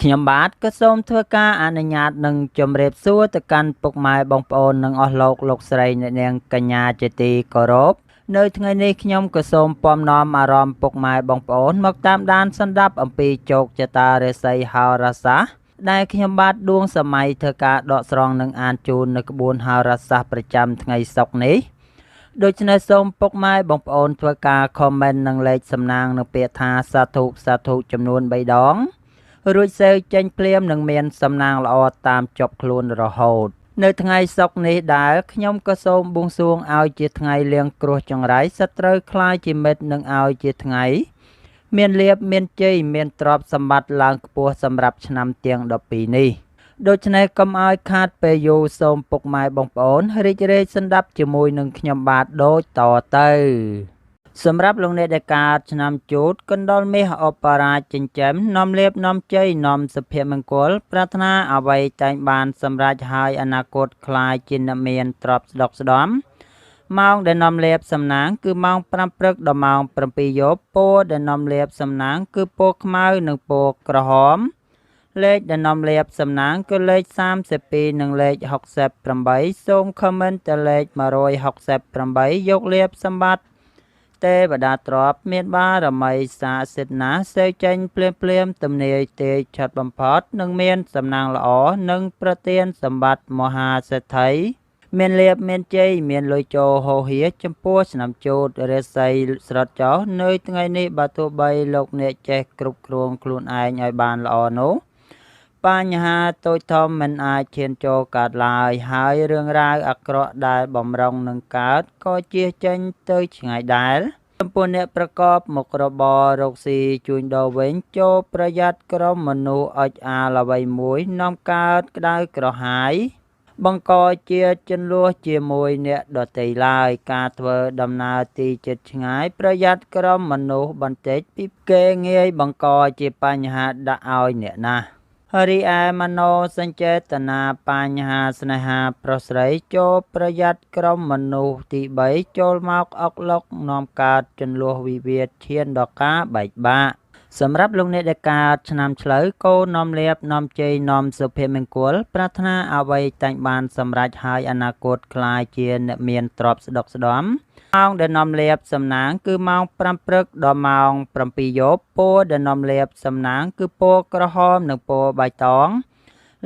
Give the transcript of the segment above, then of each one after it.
ខ្ញុំបាទក៏សូមធ្វើការអនុញ្ញាតនិងជម្រាបសួរទៅកាន់ពុកម៉ែបងប្អូននិងអស់លោកស្រីអ្នកនាងកញ្ញាជាទីគោរពនៅថ្ងៃនេះខ្ញុំក៏សូមពំនាំអារម្មណ៍ពុកម៉ែបងប្អូនមកតាមដានសន្តាប់អំពីជោគជតារាសីហោរាសាស្ត្រដែលខ្ញុំបាទដួងសម័យធ្វើការដកស្រង់និងអានជូននៅក្បួនហោរាសាស្ត្រប្រចាំថ្ងៃសុក្រនេះដូច្នេះសូមពុកម៉ែបងប្អូនធ្វើការ comment និងលេខសំណាងនៅពាក្យថាសាធុចំនួន3ដងរួចសេវចេញភ្លាមនឹងមានសំណាងល្អតាមចប់ខ្លួនរហូតនៅថ្ងៃសុក្រនេះដែលខ្ញុំក៏សូមបួងសួងឲ្យជាថ្ងៃលៀងគ្រោះចង្រៃសត្រូវខ្លាចជាមិត្តនឹងឲ្យជាថ្ងៃមានលៀបមានជ័យមានទ្រព្យសម្បត្តិឡើងខ្ពស់សម្រាប់ឆ្នាំទាំង12នេះដូច្នេះកុំឲ្យខាតពេលយូរសូមពុកម៉ែបងប្អូនរីករាយសន្តាប់ជាមួយនឹងខ្ញុំបាទដូចតទៅសម្រាប់លោកអ្នកដែលកើតឆ្នាំជូតកណ្ដុរមាសអបរាជចិញ្ចឹមនាំលៀបនាំជ័យនាំសុភមង្គលប្រាថ្នាអ្វីតែងបានសម្រេចហើយអនាគតខ្លាយជាអ្នកមានទ្រព្យស្ដុកស្ដំម៉ោងដែលនាំលៀបសំណាងគឺម៉ោង5ព្រឹកដល់ម៉ោង7យប់ពណ៌ដែលនាំលៀបសំណាងគឺពណ៌ខ្មៅនិងពណ៌ក្រហមលេខដែលនាំលៀបសំណាងគឺលេខ32និងលេខ68សូម comment ទៅលេខ168យកលៀបសម្បត្តិទេវតាទ្រព្យមានបារមីស័ក្តិសិទ្ធិណាស់សេវចេញភ្លាមទំនាយទេឆាត់បំផុតនឹងមានសំណាងល្អនិងប្រទានសម្បត្តិមហាសេដ្ឋីមានលៀបមានជ័យមានលុយចូលហូរហៀចំពោះឆ្នាំជូតរាសីស្រត់ចោលនៅថ្ងៃនេះបើទោះបីលោកអ្នកចេះគ្រប់គ្រងខ្លួនឯងឲ្យបានល្អនោះបញ្ហាតូចធំមិនអាចឈានចូលកើតឡើយហើយរឿងរ៉ាវអាក្រក់ដែលបំរុងនឹងកើតក៏ជៀសចេញទៅឆ្ងាយដែរចំពោះអ្នកប្រកបមុខរបររកស៊ីជួញដូរវិញចូលប្រយ័ត្នក្រុមមនុស្សអុចអាលអ្វីមួយនាំកើតក្តៅក្រហាយបង្កជាជន្លោះជាមួយអ្នកដទៃឡើយការធ្វើដំណើរទីជិតឆ្ងាយប្រយ័ត្នក្រុមមនុស្សបន្តិចពីគេងាយបង្កជាបញ្ហាដាក់ឲ្យអ្នកណារីឯមโนសញ្ចេតនាបញ្ហាស្នេហាប្រុសស្រីចូលប្រយ័ត្នក្រុមមនុស្សទី3ចូលមកអុកឡុកនាំកើតជន្លោះវិវាទឈានដល់ការបែកបាក់សម្រាប់លោកអ្នកដែលកើតឆ្នាំឆ្លូវកូននាំលៀបនាំជ័យនាំសុភមង្គលប្រាថ្នាអ្វីតែងបានសម្រេចហើយអនាគតខ្លាយជាអ្នកមានទ្រព្យស្ដុកស្ដំម៉ោងដែលនាំលៀបសំណាងគឺម៉ោង5ព្រឹកដល់ម៉ោង7យប់ពណ៌ដែលនាំលៀបសំណាងគឺពណ៌ក្រហមនិងពណ៌បៃតង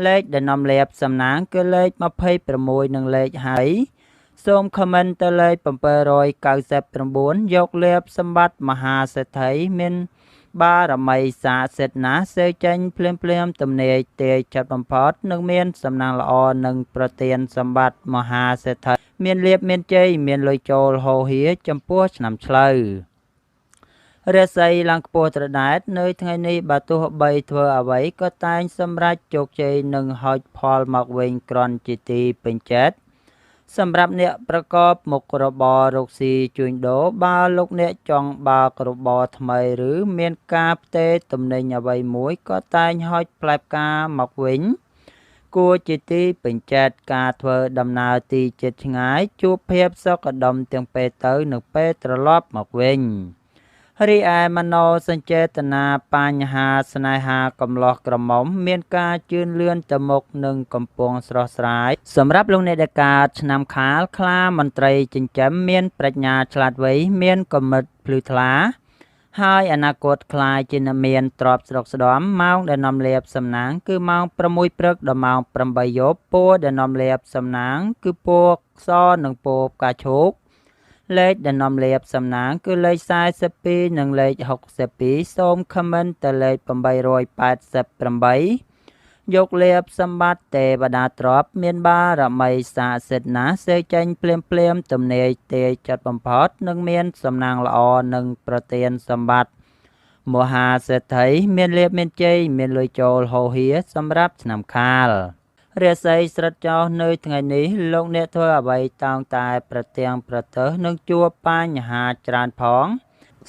លេខដែលនាំលៀបសំណាងគឺលេខ26និងលេខហើយសូម comment ទៅលេខ799យកលៀបសម្បត្តិមហាសេដ្ឋីមានបារមីស័ក្តិសិទ្ធិណាស់សេវចេញភ្លាមទំនាយទេឆាត់បំផុតនឹងមានសំណាងល្អនិងប្រទានសម្បត្តិមហាសេដ្ឋីមានលៀបមានជ័យមានលុយចូលហូរហៀចំពោះឆ្នាំឆ្លូវរាសីឡើងខ្ពស់ត្រដែតនៅថ្ងៃនេះបើទោះបីធ្វើអ្វីក៏តែងសម្រេចជោគជ័យនិងហុចផលមកវិញគ្រាន់ជាទីពេញចិត្តសម្រាប់អ្នកប្រកបមុខរបររកស៊ីជួញដូរបើលោកអ្នកចង់បើករបរថ្មីឬមានការផ្ទេរទំនិញអ្វីមួយក៏តែងហុចផ្លែផ្កាមកវិញគួរជាទីពេញចិត្តការធ្វើដំណើរទីជិតឆ្ងាយជួបភាពសុខដុមទាំងពេលទៅនិងពេលត្រឡប់មកវិញរីឯមโนសញ្ចេតនាបញ្ហាស្នេហាកំឡោះក្រមុំមានការជឿនលឿនទៅមុខនិងកំពុងស្រស់ស្រាយសម្រាប់លោកអ្នកដែលកើតឆ្នាំខាលខ្លាមន្ត្រីចិញ្ចឹមមានប្រាជ្ញាឆ្លាតវៃមានគំនិតភ្លឺថ្លាហើយអនាគតខ្លាយជាអ្នកមានទ្រព្យស្ដុកស្ដំម៉ោងដែលនាំលៀបសំណាងគឺម៉ោង6ព្រឹកដល់ម៉ោង8យប់ពណ៌ដែលនាំលៀបសំណាងគឺពណ៌សនិងពណ៌ផ្កាឈូកលេខដែលនាំលៀបសំណាងគឺលេខ42និងលេខ62សូម comment ទៅលេខ888យកលៀបសម្បត្តិទេវតាទ្រព្យមានបារមីស័ក្តិសិទ្ធិណាស់សេវចេញភ្លាមទំនាយទេឆាត់បំផុតនឹងមានសំណាងល្អនិងប្រទានសម្បត្តិមហាសេដ្ឋីមានលៀបមានជ័យមានលុយចូលហូរហៀសម្រាប់ឆ្នាំខាលរាសីស្រត់ចោលនៅថ្ងៃនេះលោកអ្នកធ្វើអ្វីតោងតែប្រទាំងប្រទើសនឹងជួបបញ្ហាច្រើនផង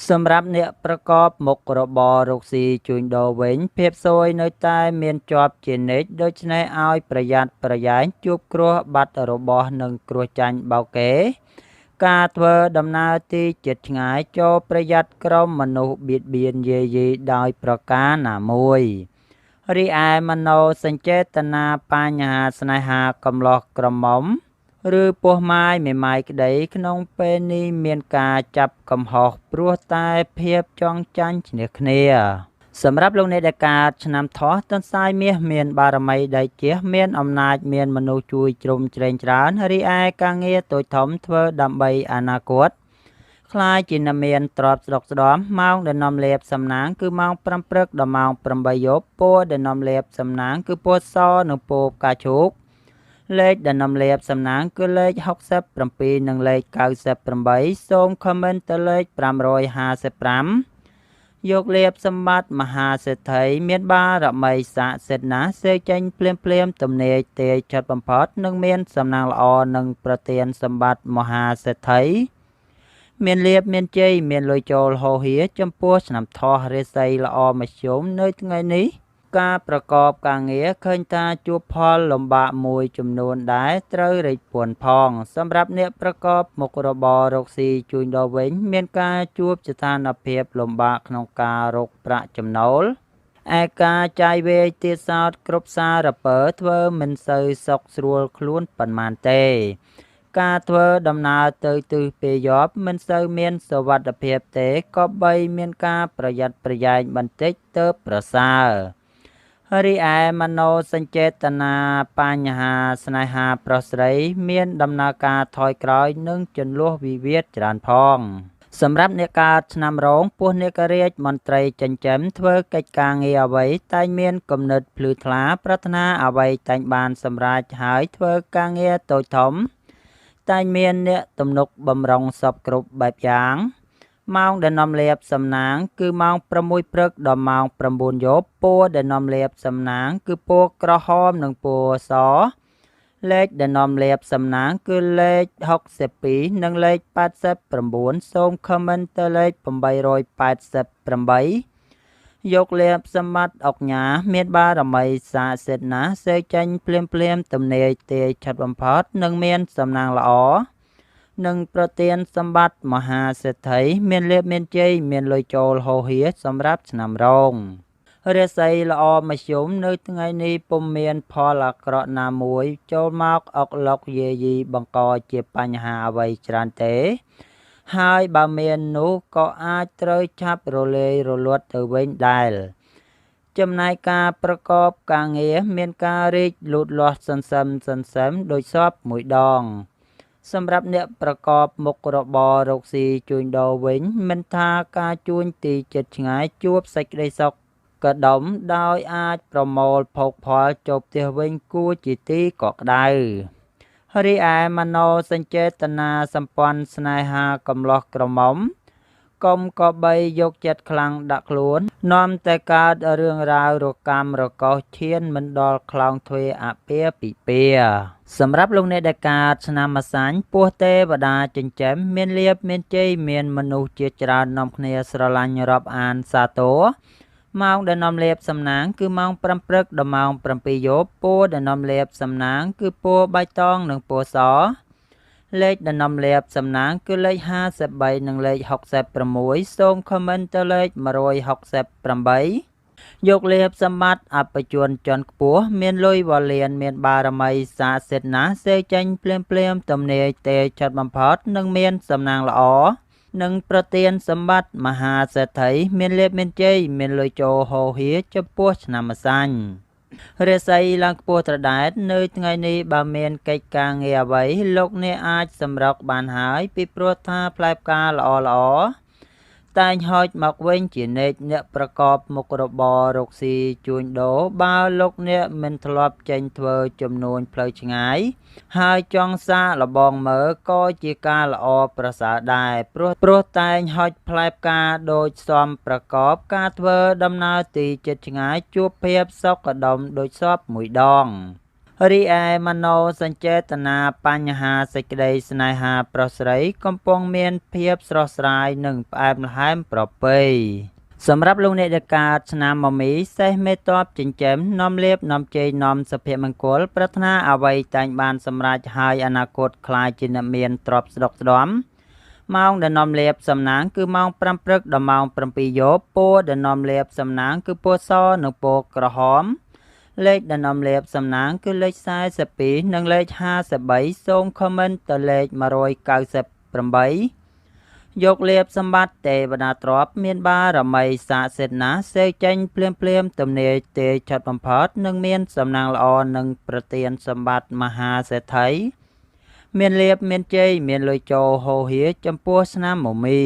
សម្រាប់អ្នកប្រកបមុខរបររកស៊ីជួញដូរវិញភាពសួយនៅតែមានជាប់ជានិច្ចដូច្នេះឲ្យប្រយ័ត្នប្រយែងជួបគ្រោះបាត់របស់និងគ្រោះចាញ់បោកគេការធ្វើដំណើរទីជិតឆ្ងាយចូលប្រយ័ត្នក្រុមមនុស្សបៀតបៀនយាយីដោយប្រការណាមួយ រីឯមโนសញ្ចេតនាបញ្ហាស្នេហាកំឡោះក្រមុំឬពោះម៉ាយមេម៉ាយក្តីក្នុងពេលនេះមានការចាប់កំហុសព្រោះតែភាពចង់ចាញ់ឈ្នះគ្នាសម្រាប់លោកអ្នកដែលកើតឆ្នាំថោះទន្សាយមាសមានបារមីដៃជះមានអំណាចមានមនុស្សជួយជ្រោមជ្រែងច្រើនរីឯការងារតូចធំធ្វើដើម្បីអនាគតខ្លាយជាអ្នកមានទ្រព្យស្ដុកស្ដំម៉ោងដែលនាំលេបសំណាងគឺម៉ោង5ព្រឹកដល់ម៉ោង8យប់ពណ៌ដែលនាំលេបសំណាងគឺពណ៌សនិងពណ៌ផ្កាឈូកលេខដែលនាំលេបសំណាងគឺលេខ67និងលេខ98សូមខមមិនទៅលេខ555យកលេបសម្បត្តិមហាសេដ្ឋីមានបារមីស័ក្តិសិទ្ធិណាស់សេចេញភ្លាមទំនាយទេចិត្តបំផុតនិងមានសំណាងល្អនិងប្រទានសម្បត្តិមហាសេដ្ឋីមានលៀបមានជ័យមានលុយចូលហោហៀចំពោះឆ្នាំថោះរាសីល្អមធ្យមនៅថ្ងៃនេះការប្រកបការងារឃើញថាជួបផលលំបាកមួយចំនួនដែរត្រូវរែកពួនផងសម្រាប់អ្នកប្រកបមុខរបររកស៊ីជួញដូរវិញមានការជួបស្ថានភាពលំបាកក្នុងការរកប្រាក់ចំណូលឯការចាយវាយទៀតសោតគ្រប់សារពើធ្វើមិនសូវសុខស្រួលខ្លួនប៉ុន្មានទេការធ្វើដំណើរទៅទិសពេលយប់មិនសូវមានសុវត្ថិភាពទេក៏បីមានការប្រយ័ត្នប្រយែងបន្តិចទើបប្រសើររីឯមโนសញ្ចេតនាបញ្ហាស្នេហាប្រុសស្រីមានដំណើរការថយក្រោយនិងជន្លោះវិវាទច្រើនផងសម្រាប់អ្នកកើតឆ្នាំរោងពោះនាគរាជមន្ត្រីចិញ្ចឹមធ្វើកិច្ចការងារអ្វីតែងមានគំនិតភ្លឺថ្លាប្រាថ្នាអ្វីតែងបានសម្រេចហើយធ្វើការងារតូចធំតែងមានអ្នកទំនុកបំរុងសពគ្រប់បែបយ៉ាងម៉ោងដែលនាំលេបសំណាងគឺម៉ោង6ព្រឹកដល់ម៉ោង9យប់ពណ៌ដែលនាំលេបសំណាងគឺពណ៌ក្រហមនិងពណ៌សលេខដែលនាំលេបសំណាងគឺលេខ62និងលេខ89សូមខមមិនទៅលេខ888យកលេបសម្បត្តិអុកញ៉ាមានបារមីស័ក្តិសិទ្ធិណាស់សេចេញភ្លាមទំនាយទេឆាត់បំផុតនិងមានសំណាងល្អនិងប្រទានសម្បត្តិមហាសេដ្ឋីមានលៀបមានជ័យមានលុយចូលហោហៀសម្រាប់ឆ្នាំរោងរាសីល្អមធ្យមនៅថ្ងៃនេះពុំមានផលអាក្រក់ណាមួយចូលមកអុកឡុកយាយីបង្កជាបញ្ហាអ្វីច្រើនទេហើយបើមាននោះក៏អាចត្រូវចាប់រលាយរលត់ទៅវិញដែរចំណែកការប្រកបការងារមានការរីកលូតលាស់សន្សឹមដោយសពមួយដងសម្រាប់អ្នកប្រកបមុខរបររកស៊ីជួញដូរវិញមិនថាការជួញទីចិត្តឆ្ងាយជួបសេចក្តីសុខក៏ដុំដោយអាចប្រមូលភោគផលចូលផ្ទះវិញគួរជាទីកក់ក្ដៅរីឯមโนសញ្ចេតនាសម្ព័ន្ធស្នេហាកំឡោះក្រមុំកុំក៏បីយកចិត្តខ្លាំងដាក់ខ្លួននាំតែកើតរឿងរ៉ាវរកម្មរកោសឈានមិនដល់ខ្លោងទ្វេអពាពិពាសម្រាប់លោកអ្នកដែលកើតឆ្នាំម្សាញ់ពោះទេវតាចិញ្ចឹមមានលៀបមានជ័យមានមនុស្សជាច្រើននាំគ្នាស្រឡាញ់រាប់អានសាទរម៉ោងដែលនាំលេបសំណាងគឺម៉ោង5ព្រឹកដល់ម៉ោង7យប់ពណ៌ដែលនាំលេបសំណាងគឺពណ៌បៃតងនិងពណ៌សលេខដែលនាំលេបសំណាងគឺលេខ53និងលេខ66សូមខមមិនទៅលេខ168យកលេបសម្បត្តិអបជនជាន់ខ្ពស់មានលុយវ៉ាលៀនមានបារមីស័ក្តិសិទ្ធិណាស់សេចេញភ្លាមទំនាយទេឆាត់បំផុតនិងមានសំណាងល្អនិងប្រទានសម្បត្តិមហាសេដ្ឋីមានលៀបមានជ័យមានលុយចូលហោហៀចំពោះឆ្នាំម្សាញ់រាសីឡើងខ្ពស់ត្រដែតនៅថ្ងៃនេះបើមានកិច្ចការងារអ្វីលោកអ្នកអាចសម្រុកបានហើយពីព្រោះថាផ្លែផ្កាល្អតែងហោចមកវិញជានិច្ចអ្នកប្រកបមុខរបររកស៊ីជួញដូរបើលោកអ្នកមិនធ្លាប់ចេញធ្វើចំនួនផ្លូវឆ្ងាយហើយចង់សាកល្បងមើលក៏ជាការល្អប្រសើរដែរព្រោះតែងហោចផ្លែផ្កាដូចសមប្រកបការធ្វើដំណើរទីជិតឆ្ងាយជួបភាពសុខដុមដូចសពមួយដងរីឯមโนសញ្ចេតនាបញ្ហាសេចក្តីស្នេហាប្រុសស្រីកំពុងមានភាពស្រស់ស្រាយនិងផ្អែមល្ហែមប្រពៃសម្រាប់លោកអ្នកដែលកើតឆ្នាំមមីសេះមេតបចិញ្ចឹមនាំលៀបនាំជ័យនាំសុភមង្គលប្រាថ្នាអ្វីតែងបានសម្រេចហើយអនាគតខ្លាយជាអ្នកមានទ្រព្យស្ដុកស្ដំ ម៉ោងដែលនាំលាភសំណាងគឺម៉ោង5ព្រឹកដល់ម៉ោង7យប់ពណ៌ដែលនាំលាភសំណាងគឺពណ៌សនិងពណ៌ក្រហមលេខដែលនាំលាភសំណាងគឺលេខ42និងលេខ53សូមខមមិនទៅលេខ198យកលាភសម្បត្តិទេវតាទ្រព្យមានបារមីស័ក្តិសិទ្ធិណាស់សេចេញភ្លាមទំនាយទេឆាត់បំផុតនិងមានសំណាងល្អនិងប្រទានសម្បត្តិមហាសេដ្ឋីមានលាភមានជ័យមានលុយចូលហូរហៀចំពោះស្នាមមមី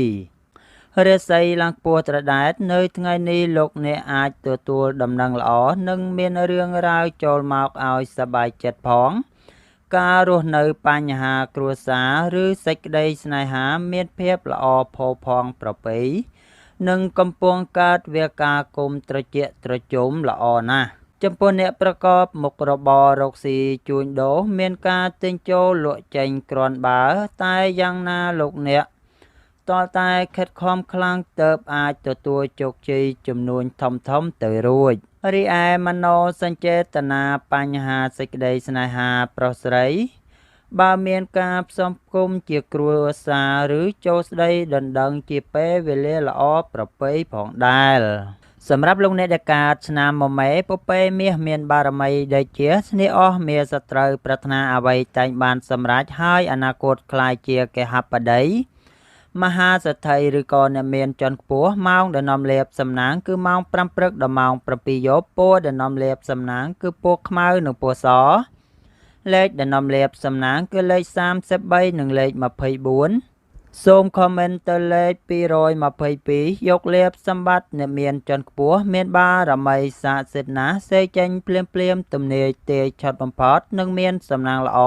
រាសីឡើងខ្ពស់ត្រដែតនៅថ្ងៃនេះលោកអ្នកអាចទទួលដំណឹងល្អនិងមានរឿងរ៉ាវចូលមកឲ្យសប្បាយចិត្តផងការរស់នៅបញ្ហាគ្រួសារឬសេចក្តីស្នេហាមានភាពល្អផូរផង់ប្រពៃនិងកំពុងកើតវាការគុំត្រជាក់ត្រជុំល្អណាស់ចំពោះអ្នកប្រកបមុខរបររកស៊ីជួញដូរមានការទិញចូលលក់ចេញគ្រាន់បើតែយ៉ាងណាលោកអ្នកតតែខិតខំខ្លាំងទើបអាចទទួលជោគជ័យចំនួនធំទៅរួចរីឯមโนសញ្ចេតនាបញ្ហាសេចក្តីស្នេហាប្រុសស្រីបើមានការផ្សំផ្គុំជាគ្រួសារឬចូលស្តីដណ្ដឹងជាពេលវេលាល្អប្រពៃផងដែរសម្រាប់លោកអ្នកដែលកើតឆ្នាំមមែពពែមាសមានបារមីដូចជាស្នេហ៍អស់មានសត្រូវប្រាថ្នាអ្វីតែងបានសម្រេចហើយអនាគតក្លាយជាកេហបតីមហាសេដ្ឋីឬក៏អ្នកមានជាន់ខ្ពស់ម៉ោងដែលនាំលាភសំណាងគឺម៉ោង5ព្រឹកដល់ម៉ោង7យប់ពណ៌ដែលនាំលាភសំណាងគឺពណ៌ខ្មៅនិងពណ៌សលេខដែលនាំលាភសំណាងគឺលេខ33និងលេខ24សូមខមមិនទៅលេខ222យកលាភសម្បត្តិអ្នកមានជាន់ខ្ពស់មានបារមីស័ក្តិសិទ្ធិណាស់សេចេញភ្លាមទំនាយទេឆាត់បំផុតនិងមានសំណាងល្អ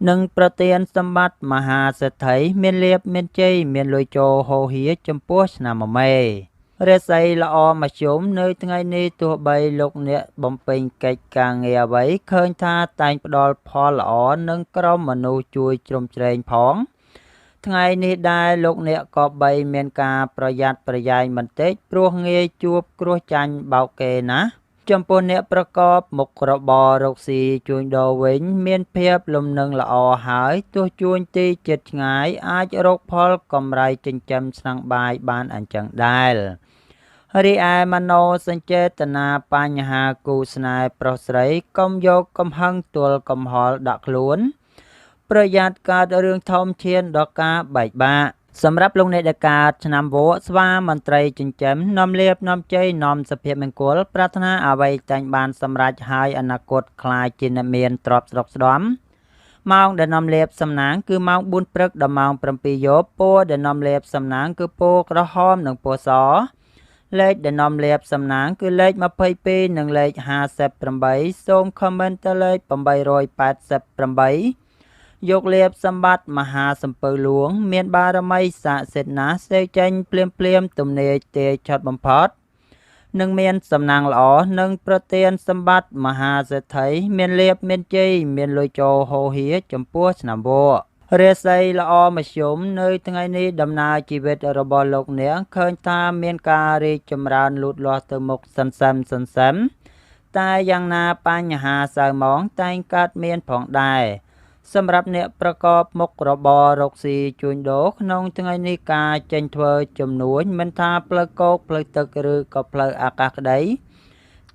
និងប្រទានសម្បត្តិមហាសេដ្ឋីមានលាភមានជ័យមានលុយចូលហូរហៀចំពោះឆ្នាំមមែរាសីល្អមធ្យមនៅថ្ងៃនេះទោះបីលោកអ្នកបំពេញកិច្ចការងារអ្វីឃើញថាតែងផ្ដល់ផលល្អនិងក្រុមមនុស្សជួយជ្រោមជ្រែងផងថ្ងៃនេះដែរលោកអ្នកក៏បីមានការប្រយ័ត្នប្រយែងបន្តិចព្រោះងាយជួបគ្រោះចាញ់បោកគេណាចំពោះអ្នកប្រកបមុខរបររកស៊ីជួញដូរវិញមានភាពលំនឹងល្អហើយទោះជួញទីជិតឆ្ងាយអាចរកផលកម្រៃចិញ្ចឹមឆ្នាំងបាយបានអញ្ចឹងដែររីឯមโนសញ្ចេតនាបញ្ហាគូស្នេហ៍ប្រុសស្រីកុំយកកំហឹងទល់កំហល់ដាក់ខ្លួនប្រយ័ត្នកើតរឿងធំឈានដល់ការបែកបាក់សម្រាប់លោកអ្នកដែលកើតឆ្នាំវក់ស្វាមន្ត្រីចិញ្ចឹមនាំលាភនាំជ័យនាំសុភមង្គលប្រាថ្នាអ្វីតែងបានសម្រេចហើយអនាគតក្លាយជាអ្នកមានទ្រព្យស្រុកស្ដំម៉ោងដែលនាំលាភសំណាងគឺម៉ោង4ព្រឹកដល់ម៉ោង7យប់ពណ៌ដែលនាំលាភសំណាងគឺពណ៌ក្រហមនិងពណ៌សលេខដែលនាំលាភសំណាងគឺលេខ22និងលេខ58សូមខមមិនទៅលេខ888យកលាភសម្បត្តិមហាសំពៅលួងមានបារមីស័ក្តិសិទ្ធិណាស់សេចេញភ្លាមទំនាយទេឆាត់បំផុតនិងមានសំណាងល្អនិងប្រទានសម្បត្តិមហាសេដ្ឋីមានលាភមានជ័យមានលុយចូលហូរហៀចំពោះឆ្នាំវក់រាសីល្អមធ្យមនៅថ្ងៃនេះដំណើរជីវិតរបស់លោកអ្នកឃើញថាមានការរីកចម្រើនលូតលាស់ទៅមុខសន្សឹមតែយ៉ាងណាបញ្ហាសៅហ្មងតែងកើតមានផងដែរសម្រាប់អ្នកប្រកបមុខរបររកស៊ីជួញដូរក្នុងថ្ងៃនេះការចេញធ្វើជំនួញមិនថាផ្លូវគោកផ្លូវទឹកឬក៏ផ្លូវអាកាសក្តី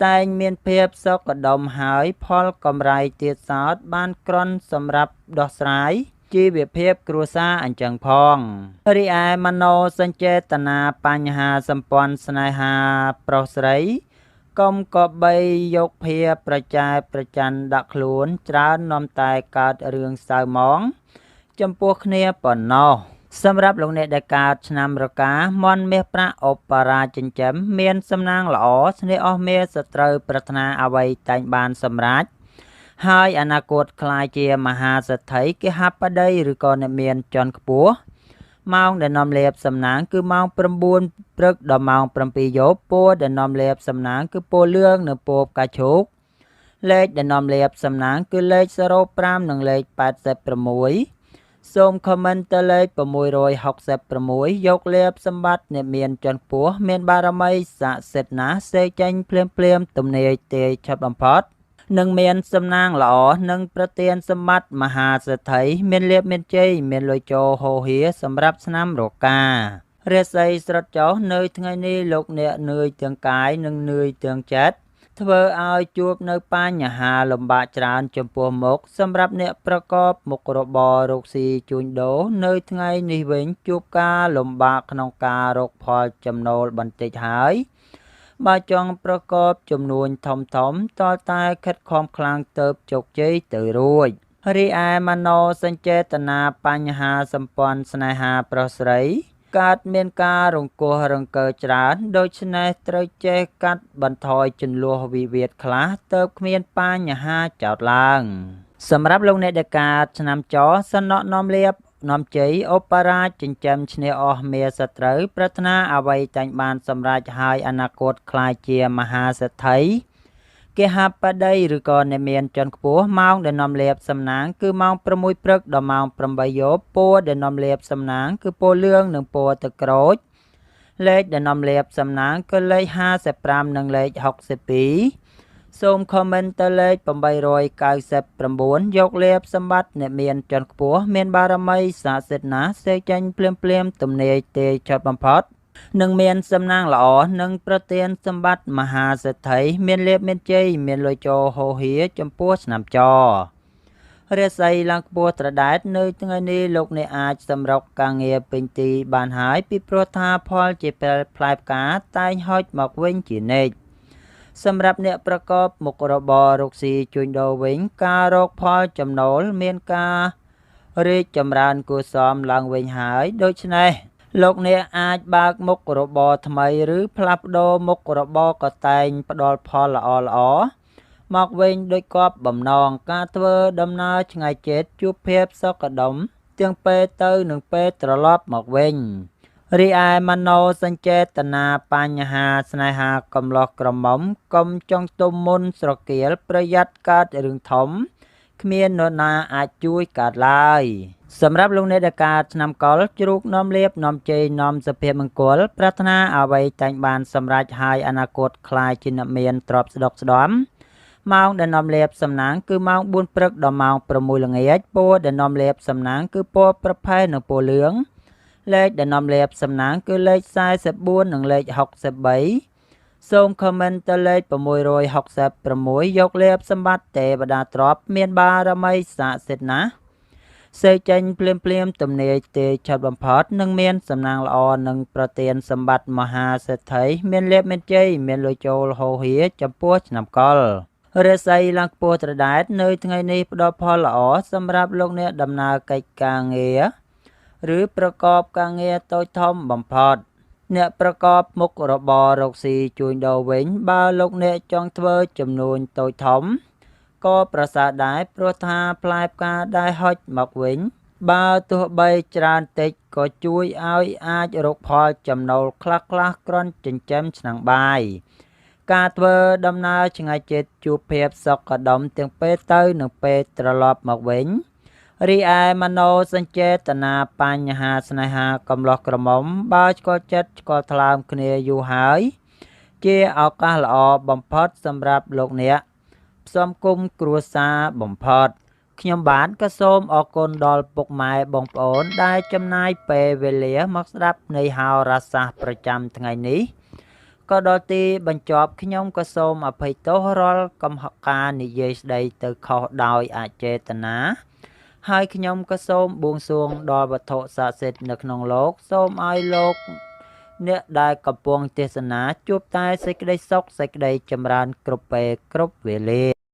តែងមានភាពសុខដុមហើយផលកម្រៃទៀតសោតបានគ្រាន់សម្រាប់ដោះស្រាយជីវភាពគ្រួសារអញ្ចឹងផងរីឯមโนសញ្ចេតនាបញ្ហាសម្ព័ន្ធស្នេហាប្រុសស្រីកុំក៏បីយកភាប្រចែប្រច័ណ្ឌដាក់ខ្លួនច្រើននាំតែកើតរឿងសៅហ្មងចំពោះគ្នាប៉ុណ្ណោះសម្រាប់លោកអ្នកដែលកើតឆ្នាំរកាមន់មាសប្រាក់ឧបរាចិញ្ចឹមមានសំណាងល្អស្នេហ៍អស់មាសត្រូវប្រាថ្នាអ្វីតែងបានសម្រេចហើយអនាគតក្លាយជាមហាសេដ្ឋីគេហបតីឬក៏អ្នកមានជាន់ខ្ពស់ម៉ោងដែលនាំលាភសំណាងគឺម៉ោង9ព្រឹកដល់ម៉ោង7យប់ពណ៌ដែលនាំលាភសំណាងគឺពណ៌លឿងនិងពណ៌ផ្កាឈូកលេខដែលនាំលាភសំណាងគឺលេខ05និងលេខ86សូមខមមិនទៅលេខ666យកលាភសម្បត្តិអ្នកមានជាន់ខ្ពស់មានបារមីស័ក្តិសិទ្ធិណាស់សេចេញភ្លាមទំនាយទេឆាត់បំផុត នឹងមានសំណាងល្អនិងប្រទានសម្បត្តិមហាសេដ្ឋីមានលាភមានជ័យមានលុយចូលហូរហៀសម្រាប់ឆ្នាំរការាសីស្រុតចុះនៅថ្ងៃនេះលោកអ្នកនឿយទាំងកាយនិងនឿយទាំងចិត្តធ្វើឲ្យជួបនៅបញ្ហាលំបាកច្រើនចំពោះមុខសម្រាប់អ្នកប្រកបមុខរបររកស៊ីជួញដូរនៅថ្ងៃនេះវិញជួបការលំបាកក្នុងការរកផលចំណូលបន្តិចហើយបើចង់ប្រកបចំនួនធំតលតែខិតខំខ្លាំងទៅជោគជ័យទៅរួចរីឯមโนសញ្ចេតនាបញ្ហាសម្ព័ន្ធស្នេហាប្រុសស្រីកើតមានការរង្គោះរង្គើច្រើនដូច្នេះត្រូវចេះកាត់បន្ថយជន្លោះវិវាទខ្លះទៅគ្មានបញ្ហាចោទឡើងសម្រាប់លោកអ្នកដែលកើតឆ្នាំចសនៈនាំលៀបនាំជ័យឧបរាជចិញ្ចឹមឈ្នះអស់មេសត្រូវប្រាថ្នាអ្វីតែងបានសម្រេចហើយអនាគតក្លាយជាមហាសេដ្ឋីគេហបតីឬក៏អ្នកមានជាន់ខ្ពស់ម៉ោងដែលនាំលាភសំណាងគឺម៉ោង6ព្រឹកដល់ម៉ោង8យប់ពណ៌ដែលនាំលាភសំណាងគឺពណ៌លឿងនិងពណ៌ទឹកក្រូចលេខដែលនាំលាភសំណាងគឺលេខ55និងលេខ62សូមខមមិនទៅលេខ899យកលាភសម្បត្តិអ្នកមានជាន់ខ្ពស់មានបារមីស័ក្តិសិទ្ធិណាស់សេចាញ់ភ្លាមទំនាយទេចត់បំផុតនឹងមានសំណាងល្អនិងប្រទានសម្បត្តិមហាសេដ្ឋីមានលាភមានជ័យមានលុយចូលហូរហៀចំពោះឆ្នាំចរាសីឡើងខ្ពស់ត្រដែតនៅថ្ងៃនេះលោកអ្នកអាចសម្រុកការងារពេញទីបានហើយពីព្រោះថាផលជាផ្លែផ្កាតែងហុចមកវិញជានិច្ចសម្រាប់អ្នកប្រកបមុខរបររកស៊ីជួញដូរវិញការរកផលចំណូលមានការរីកចម្រើនគួរសមឡើងវិញហើយដូច្នេះលោកអ្នកអាចបើកមុខរបរថ្មីឬផ្លាស់ប្ដូរមុខរបរក៏តែងផ្ដល់ផលល្អមកវិញដោយគប់បំណងការធ្វើដំណើរឆ្ងាយជិតជួបភាពសុខដុមទាំងពេលទៅនិងពេលត្រឡប់មកវិញរីឯមโนសញ្ចេតនាបញ្ហាស្នេហាកំឡោះក្រមុំកុំចង់ទុំមុនស្រគៀលប្រយ័ត្នកើតរឿងធំគ្មាននរណាអាចជួយកើតឡើយសម្រាប់លោកអ្នកដែលកើតឆ្នាំកុរជ្រូកនាំលាភនាំជ័យនាំសុភមង្គលប្រាថ្នាអ្វីតែងបានសម្រេចហើយអនាគតក្លាយជាអ្នកមានទ្រព្យស្ដុកស្ដំម៉ោងដែលនាំលាភសំណាងគឺម៉ោង4ព្រឹកដល់ម៉ោង6ល្ងាចពណ៌ដែលនាំលាភសំណាងគឺពណ៌ប្រផេះនិងពណ៌លឿងលេខដែលនាំលាភសំណាងគឺលេខ44និងលេខ63សូមខមមិនទៅលេខ666យកលាភសម្បត្តិទេវតាទ្រព្យមានបារមីស័ក្តិសិទ្ធិណាស់សេចេញភ្លាមទំនាយទេឆាត់បំផុតនឹងមានសំណាងល្អនិងប្រទានសម្បត្តិមហាសេដ្ឋីមានលាភមានជ័យមានលុយចូលហូរហៀចំពោះឆ្នាំកុររាសីឡើងខ្ពស់ត្រដែតនៅថ្ងៃនេះផ្ដល់ផលល្អសម្រាប់លោកអ្នកដំណើរកិច្ចការងារឬប្រកបការងារតូចធំបំផុតអ្នកប្រកបមុខរបររកស៊ីជួញដូរវិញបើលោកអ្នកចង់ធ្វើចំនួនតូចធំក៏ប្រសើរដែរព្រោះថាផ្លែផ្កាដែលហុចមកវិញបើទោះបីច្រើនតិចក៏ជួយឲ្យអាចរកផលចំណូលខ្លះគ្រាន់ចិញ្ចឹមឆ្នាំងបាយការធ្វើដំណើរឆ្ងាយជិតជួបភាពសុខដុមទាំងពេលទៅនិងពេលត្រឡប់មកវិញរីឯមโนសញ្ចេតនាបញ្ហាស្នេហាកំឡោះក្រមុំបើឆ្កល់ចិត្តឆ្កល់ថ្លើមគ្នាយូរហើយជាឱកាសល្អបំផុតសម្រាប់លោកអ្នកផ្សំគុំគ្រួសារបំផុតខ្ញុំបាទក៏សូមអរគុណដល់ពុកម៉ែបងប្អូនដែលចំណាយពេលវេលាមកស្ដាប់នៃហោរាសាស្ត្រប្រចាំថ្ងៃនេះក៏ដល់ទីបញ្ចប់ខ្ញុំក៏សូមអភ័យទោសរាល់កំហុសការនិយាយស្ដីទៅខុសដោយអចេតនាហើយខ្ញុំក៏សូមបួងសួងដល់វត្ថុស័ក្តិសិទ្ធិនៅក្នុងលោកសូមឲ្យលោកអ្នកដែលកំពុងទេសនាជួបតែសេចក្តីសុខសេចក្តីចម្រើនគ្រប់ពេលគ្រប់វេលា